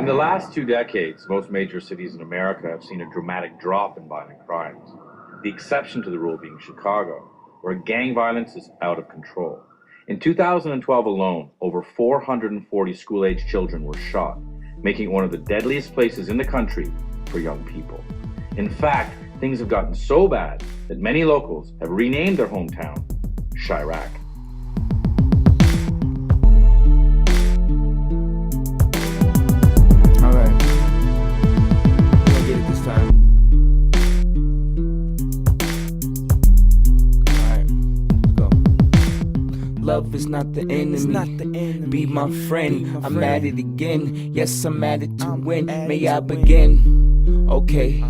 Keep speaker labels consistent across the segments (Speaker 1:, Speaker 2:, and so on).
Speaker 1: In the last 2 decades, most major cities in America have seen a dramatic drop in violent crimes, the exception to the rule being Chicago, where gang violence is out of control. In 2012 alone, over 440 school-age children were shot, making it one of the deadliest places in the country for young people. In fact, things have gotten so bad that many locals have renamed their hometown Chiraq.
Speaker 2: Love is not the enemy. Be my friend. I'm at it again. Yes, I'm at it to win. May I begin? Okay,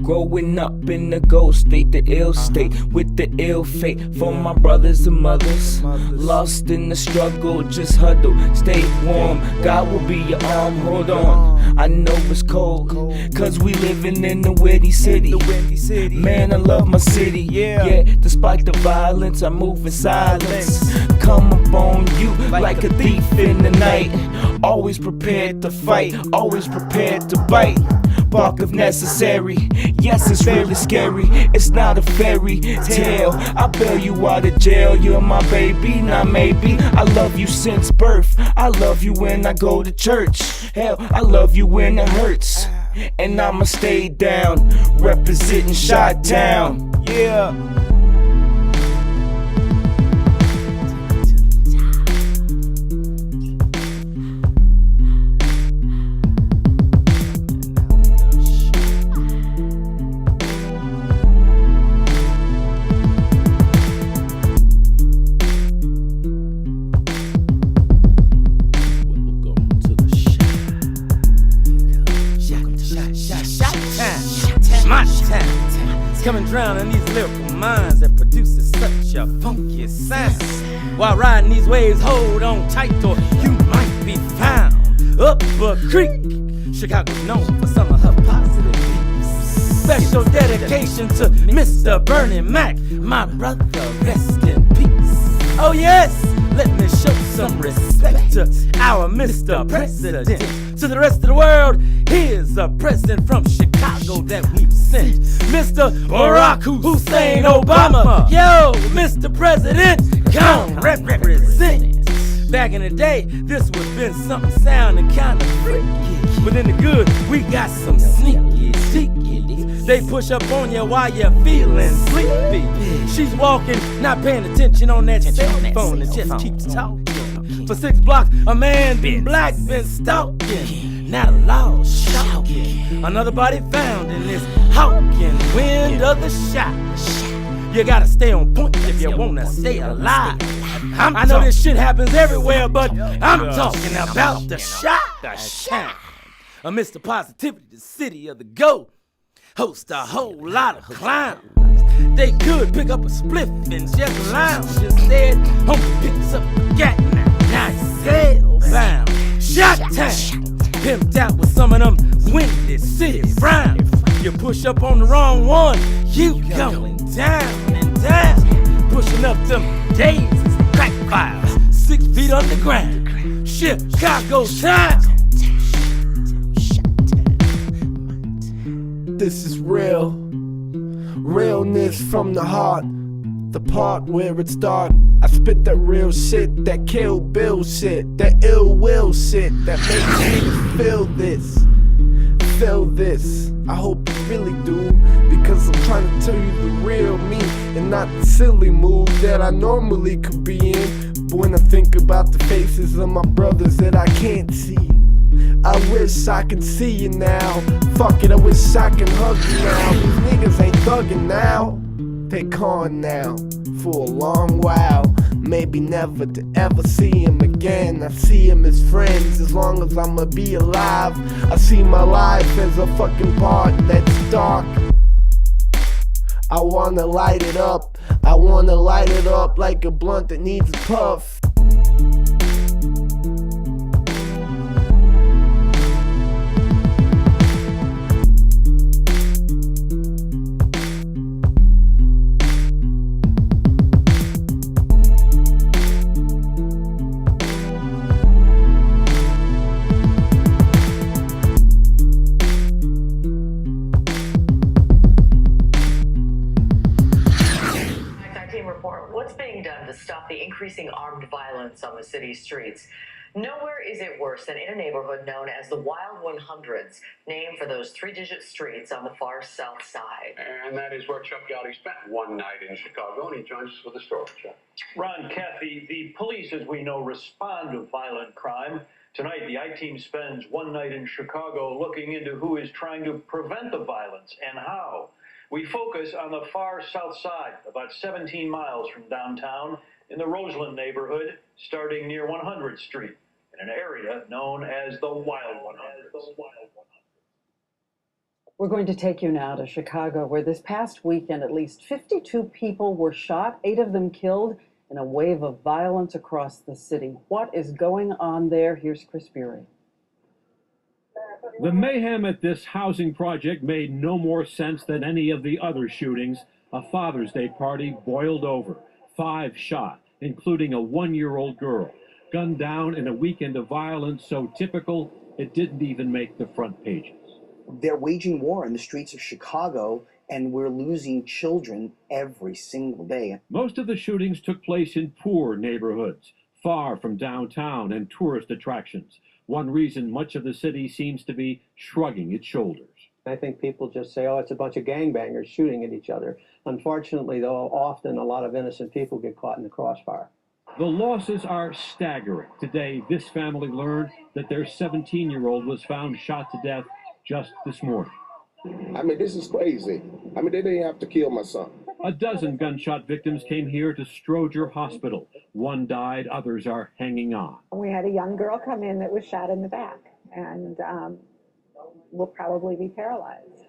Speaker 2: growing up in the ghost state, the ill state with the ill fate for my brothers and mothers. Lost in the struggle, just huddle, stay warm. God will be your arm, hold on. I know it's cold, cause we living in the windy city. Man, I love my city, yeah. Despite the violence, I move in silence. Come upon you like a thief in the night. Always prepared to fight, always prepared to bite. Bark if necessary. Yes, it's really scary. It's not a fairy tale. I bail you out of jail. You're my baby, now maybe. I love you since birth. I love you when I go to church. Hell, I love you when it hurts. And I'ma stay down, representing Chi-Town. Yeah.
Speaker 3: My time, coming drown in these lyrical minds that produces such a funky sound. While riding these waves, hold on tight or you might be found up a creek. Chicago's known for some of her positive beats. Special dedication to Mr. Bernie Mac, my brother, rest in peace. Oh yes, let me show some respect to our Mr. President. To the rest of the world, here's a president from Chicago that we've sent, Mr. Barack Hussein Obama. Yo, Mr. President, come represent. Back in the day, this would've been something sounding kinda freaky, but in the good, we got some sneaky deakies. They push up on you while you're feeling sleepy. She's walking, not paying attention on that cell phone and just keeps talking. For 6 blocks, a man been black, been stalking. Now the law's shocking. Another body found in this hawking wind of the shot. You gotta stay on point if you wanna stay alive. I know this shit happens everywhere, but I'm talking about the shot. The shot. Mr. Positivity, the city of the GOAT, host a whole lot of clowns. They could pick up a spliff and just lounge. Instead, homie picks up a gat now he's hellbound. Chi-Town, pimped out with some of them windy city frowns. You push up on the wrong one, you going down and down. Pushing up them daisies and crack fires, 6 feet underground. Chicago town.
Speaker 2: This is real. Realness from the heart. The part where it's dark. I spit that real shit, that Kill Bill shit, that ill will shit that makes me feel this. Feel this. I hope you really do, because I'm trying to tell you the real me and not the silly mood that I normally could be in. But when I think about the faces of my brothers that I can't see, I wish I could see you now. Fuck it, I wish I could hug you now. These niggas ain't thuggin' now. They gone now for a long while. Maybe never to ever see him again. I see him as friends as long as I'ma be alive. I see my life as a fucking part that's dark. I wanna light it up. I wanna light it up like a blunt that needs a puff.
Speaker 4: violence on the city's streets. Nowhere is it worse than in a neighborhood known as the Wild 100s, named for those three-digit streets on the far south side.
Speaker 5: And that is where Chuck Gowdy spent one night in Chicago, and he joins us with the story, Chuck.
Speaker 6: Ron, Kathy, the police, as we know, respond to violent crime. Tonight, the I-Team spends one night in Chicago looking into who is trying to prevent the violence and how. We focus on the far south side, about 17 miles from downtown, in the Roseland neighborhood, starting near 100th Street, in an area known as the Wild 100s.
Speaker 7: We're going to take you now to Chicago, where this past weekend at least 52 people were shot, 8 of them killed, in a wave of violence across the city. What is going on there? Here's Chris Bury.
Speaker 8: The mayhem at this housing project made no more sense than any of the other shootings. A Father's Day party boiled over. 5 shot, including a 1-year-old girl, gunned down in a weekend of violence so typical it didn't even make the front pages.
Speaker 9: They're waging war in the streets of Chicago, and we're losing children every single day.
Speaker 8: Most of the shootings took place in poor neighborhoods, far from downtown and tourist attractions. One reason much of the city seems to be shrugging its shoulders.
Speaker 10: I think people just say, oh, it's a bunch of gangbangers shooting at each other. Unfortunately, though, often a lot of innocent people get caught in the crossfire.
Speaker 8: The losses are staggering. Today, this family learned that their 17-year-old was found shot to death just this morning.
Speaker 11: I mean, this is crazy. I mean, they didn't have to kill my son.
Speaker 8: A dozen gunshot victims came here to Stroger Hospital. One died, others are hanging on.
Speaker 12: We had a young girl come in that was shot in the back and will probably be paralyzed.